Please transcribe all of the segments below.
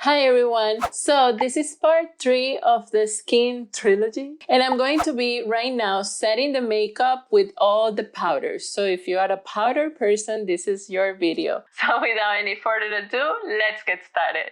Hi everyone! So this is part 3 of the skin trilogy, and I'm going to be right now setting the makeup with all the powders. So if you are a powder person, this is your video. So without any further ado, let's get started.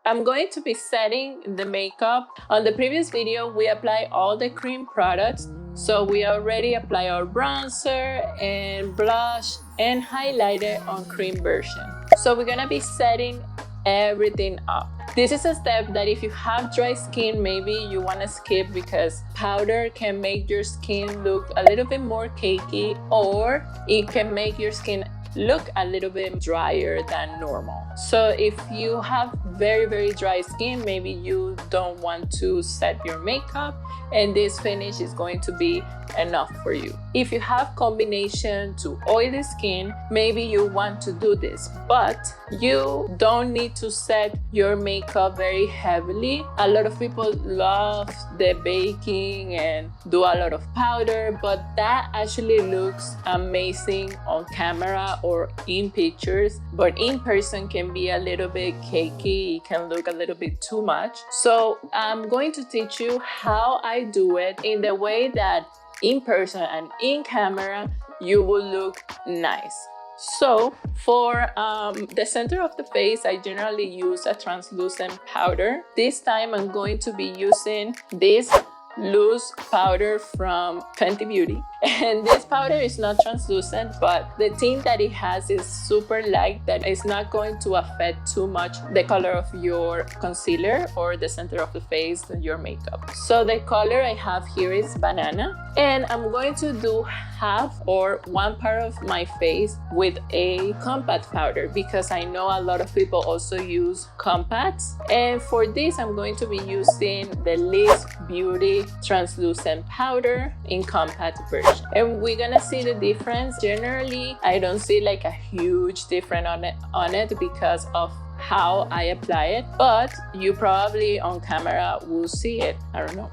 I'm going to be setting the makeup. On the previous video, we applied all the cream products. So we already apply our bronzer and blush and highlighter on cream version. So we're gonna be setting everything up. This is a step that if you have dry skin, maybe you wanna skip because powder can make your skin look a little bit more cakey, or it can make your skin look a little bit drier than normal. So if you have very dry skin, maybe you don't want to set your makeup, and this finish is going to be enough for you. If you have combination to oily skin, maybe you want to do this, but you don't need to set your makeup very heavily. A lot of people love the baking and do a lot of powder, but that actually looks amazing on camera or in pictures, but in person can be a little bit cakey. It can look a little bit too much. So I'm going to teach you how I do it in the way that in person and in camera you will look nice. So for the center of the face, I generally use a translucent powder. This time I'm going to be using this loose powder from Fenty Beauty, and this powder is not translucent, but the tint that it has is super light, that is not going to affect too much the color of your concealer or the center of the face and your makeup. So the color I have here is banana, and I'm going to do half or one part of my face with a compact powder because I know a lot of people also use compacts, and for this I'm going to be using the Liz Beauty translucent powder in compact version, and we're gonna see the difference. Generally I don't see like a huge difference on it because of how I apply it, but you probably on camera will see it. I don't know.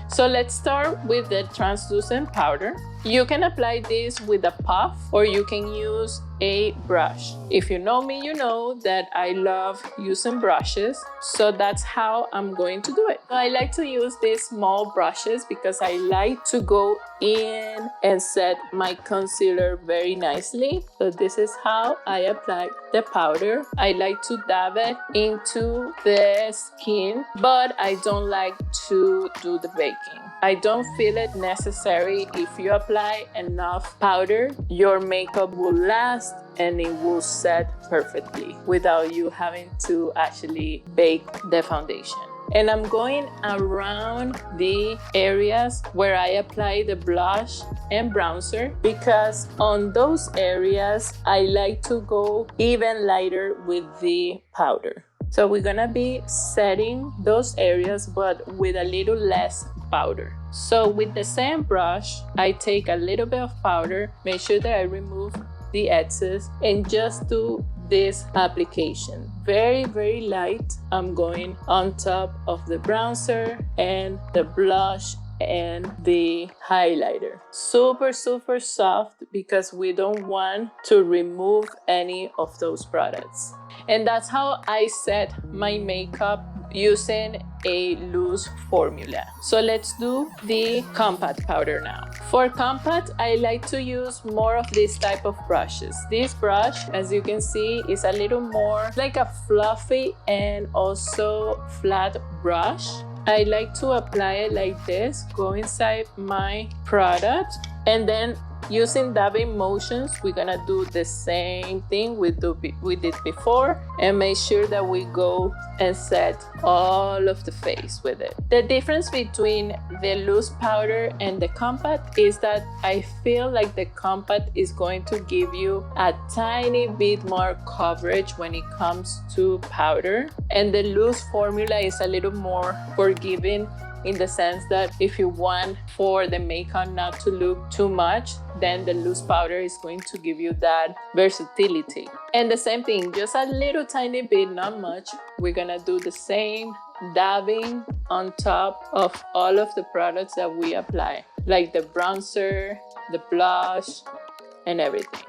So let's start with the translucent powder. You can apply this with a puff or you can use a brush. If you know me, you know that I love using brushes, so that's how I'm going to do it. I like to use these small brushes because I like to go in and set my concealer very nicely. So this is how I apply the powder. I like to dab it into the skin, but I don't like to do the baking. I don't feel it necessary. If you apply enough powder, your makeup will last and it will set perfectly without you having to actually bake the foundation. And I'm going around the areas where I apply the blush and bronzer because on those areas I like to go even lighter with the powder. So we're gonna be setting those areas but with a little less powder. So with the same brush, I take a little bit of powder, make sure that I remove the excess, and just do this application. Very light. I'm going on top of the bronzer and the blush and the highlighter. Super soft because we don't want to remove any of those products. And that's how I set my makeup using a loose formula. So let's do the compact powder now. For compact, I like to use more of this type of brushes. This brush, as you can see, is a little more like a fluffy and also flat brush. I like to apply it like this, go inside my product, and then using dabbing motions, we're gonna do the same thing we did before and make sure that we go and set all of the face with it. The difference between the loose powder and the compact is that I feel like the compact is going to give you a tiny bit more coverage when it comes to powder, and the loose formula is a little more forgiving in the sense that if you want for the makeup not to look too much, then the loose powder is going to give you that versatility. And the same thing, just a little tiny bit, not much. We're gonna do the same dabbing on top of all of the products that we apply. like the bronzer, the blush, and everything.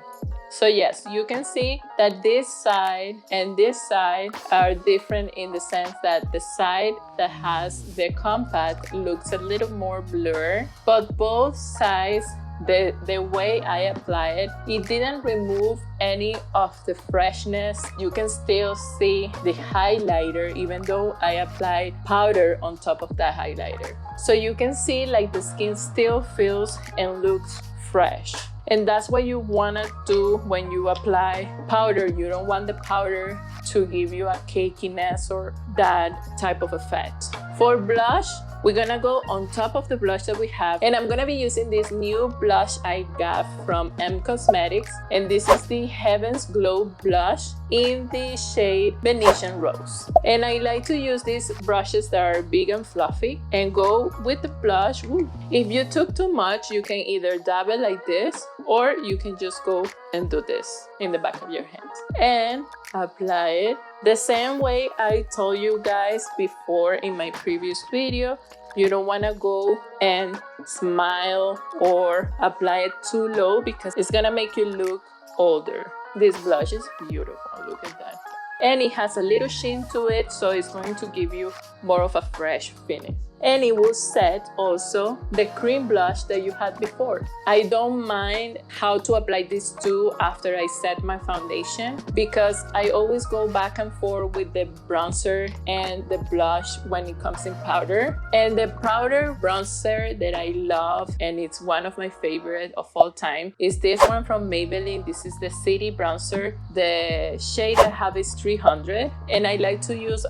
So yes, you can see that this side and this side are different in the sense that the side that has the compact looks a little more blurred, but both sides, the way I apply it, it didn't remove any of the freshness. You can still see the highlighter even though I applied powder on top of that highlighter. So you can see like the skin still feels and looks fresh. And that's what you want to do when you apply powder. You don't want the powder to give you a cakiness or that type of effect. For blush, we're gonna go on top of the blush that we have, and I'm gonna be using this new blush I got from M Cosmetics, and this is the Heaven's Glow blush in the shade Venetian Rose. And I like to use these brushes that are big and fluffy and go with the blush. Ooh. If you took too much, you can either dab it like this, or you can just go and do this in the back of your hands and apply it the same way I told you guys before in my previous video. You don't want to go and smile or apply it too low because it's gonna make you look older. This blush is beautiful, look at that. And it has a little sheen to it, so it's going to give you more of a fresh finish. And it will set also the cream blush that you had before. I don't mind how to apply these two after I set my foundation because I always go back and forth with the bronzer and the blush when it comes in powder. And the powder bronzer that I love, and it's one of my favorite of all time, is this one from Maybelline. This is the City Bronzer. The shade I have is 300, and I like to use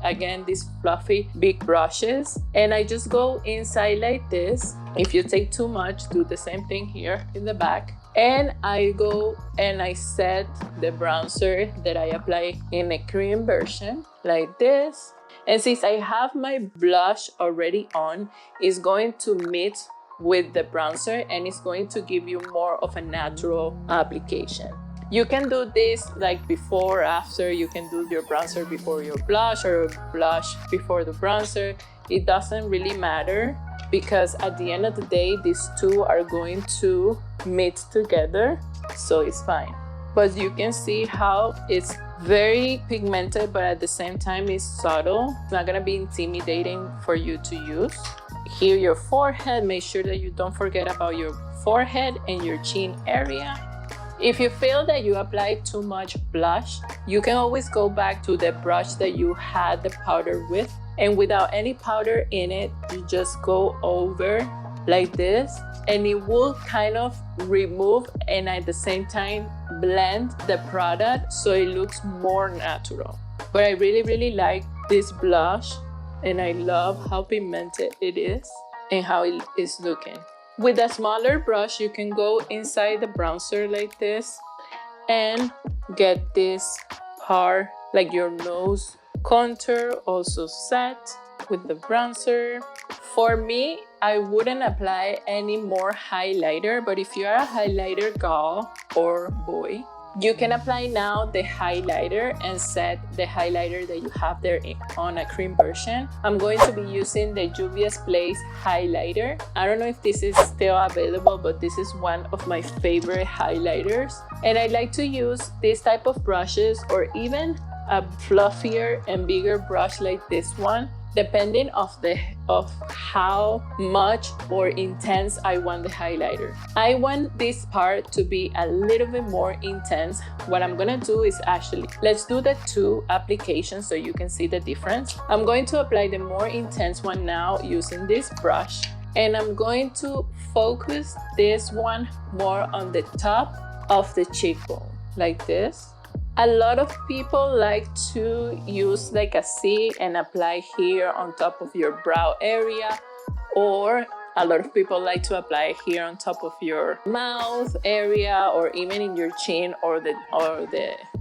again these fluffy big brushes. And I just go inside like this. If you take too much, do the same thing here in the back. And I go and I set the bronzer that I apply in a cream version like this. And since I have my blush already on, it's going to mix with the bronzer and it's going to give you more of a natural application. You can do this like before or after. You can do your bronzer before your blush or blush before the bronzer. It doesn't really matter because at the end of the day, these two are going to mix together, so it's fine. But you can see how it's very pigmented, but at the same time it's subtle. It's not gonna be intimidating for you to use. Here, your forehead, make sure that you don't forget about your forehead and your chin area. If you feel that you applied too much blush, you can always go back to the brush that you had the powder with, and without any powder in it, you just go over like this, and it will kind of remove and at the same time blend the product so it looks more natural. But I really like this blush, and I love how pigmented it is and how it is looking. With a smaller brush, you can go inside the bronzer like this and get this part, like your nose contour, also set with the bronzer. For me, I wouldn't apply any more highlighter, but if you are a highlighter girl or boy, you can apply now the highlighter and set the highlighter that you have there on a cream version. I'm going to be using the Juvia's Place highlighter. I don't know if this is still available, but this is one of my favorite highlighters. And I like to use this type of brushes or even a fluffier and bigger brush like this one, depending of how much or intense I want the highlighter. I want this part to be a little bit more intense. What I'm gonna do is actually, let's do the two applications so you can see the difference. I'm going to apply the more intense one now using this brush, and I'm going to focus this one more on the top of the cheekbone, like this. A lot of people like to use like a C and apply here on top of your brow area, or a lot of people like to apply here on top of your mouth area, or even in your chin or the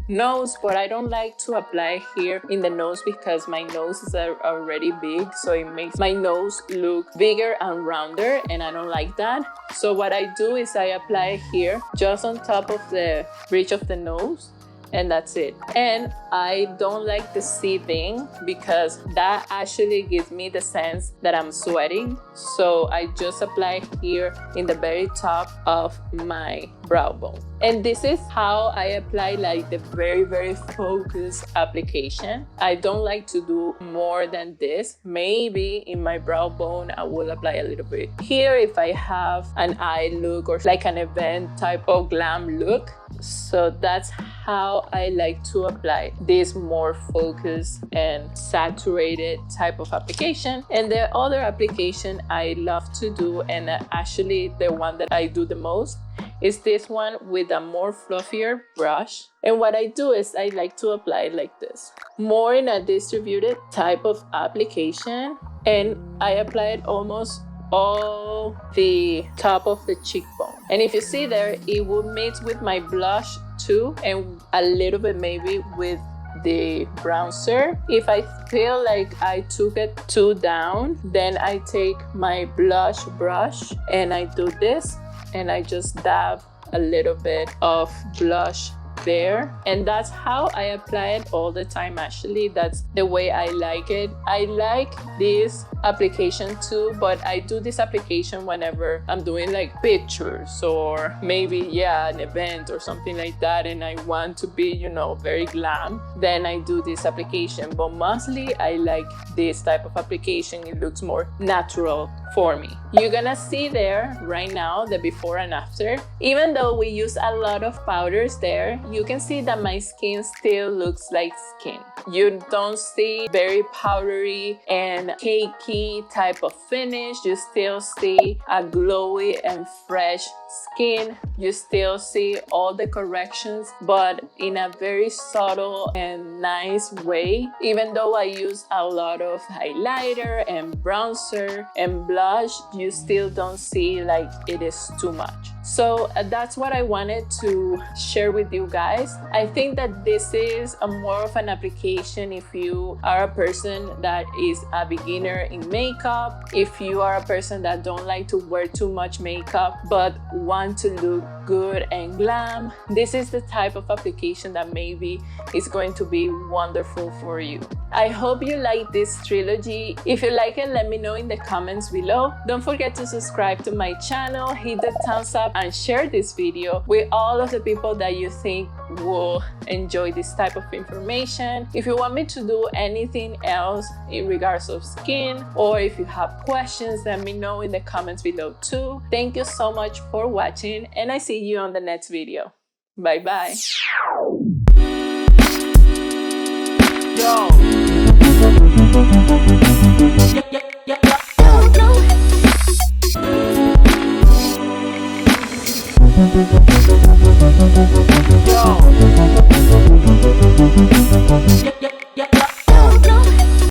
nose. But I don't like to apply here in the nose because my nose is already big, so it makes my nose look bigger and rounder, and I don't like that. So what I do is I apply here just on top of the bridge of the nose, and that's it. And I don't like the seething because that actually gives me the sense that I'm sweating. So I just apply here in the very top of my brow bone. And this is how I apply like the very focused application. I don't like to do more than this. Maybe in my brow bone I will apply a little bit here if I have an eye look or like an event type of glam look. So that's how I like to apply this more focused and saturated type of application. And the other application I love to do, and actually the one that I do the most, is this one with a more fluffier brush. And what I do is I like to apply it like this, more in a distributed type of application, and I apply it almost all the top of the cheekbone. And if you see there, it will mix with my blush too, and a little bit maybe with the bronzer. If I feel like I took it too down, then I take my blush brush and I do this, and I just dab a little bit of blush there. And that's how I apply it all the time. Actually, that's the way I like it. I like this application too, but I do this application whenever I'm doing like pictures or maybe an event or something like that, and I want to be, you know, very glam, then I do this application. But mostly I like this type of application. It looks more natural for me. You're gonna see there right now the before and after. Even though we use a lot of powders there, you can see that my skin still looks like skin. You don't see very powdery and cakey type of finish. You still see a glowy and fresh skin. You still see all the corrections, but in a very subtle and nice way. Even though I use a lot of highlighter and bronzer and blush, you still don't see like it is too much. So that's what I wanted to share with you guys. I think that this is a more of an application if you are a person that is a beginner in makeup, if you are a person that don't like to wear too much makeup but want to look good and glam. This is the type of application that maybe is going to be wonderful for you. I hope you like this trilogy. If you like it, let me know in the comments below. Don't forget to subscribe to my channel, hit the thumbs up, and share this video with all of the people that you think will enjoy this type of information. If you want me to do anything else in regards of skin, or if you have questions, let me know in the comments below too. Thank you so much for watching, and I see you on the next video. Bye bye. Yo. Yo.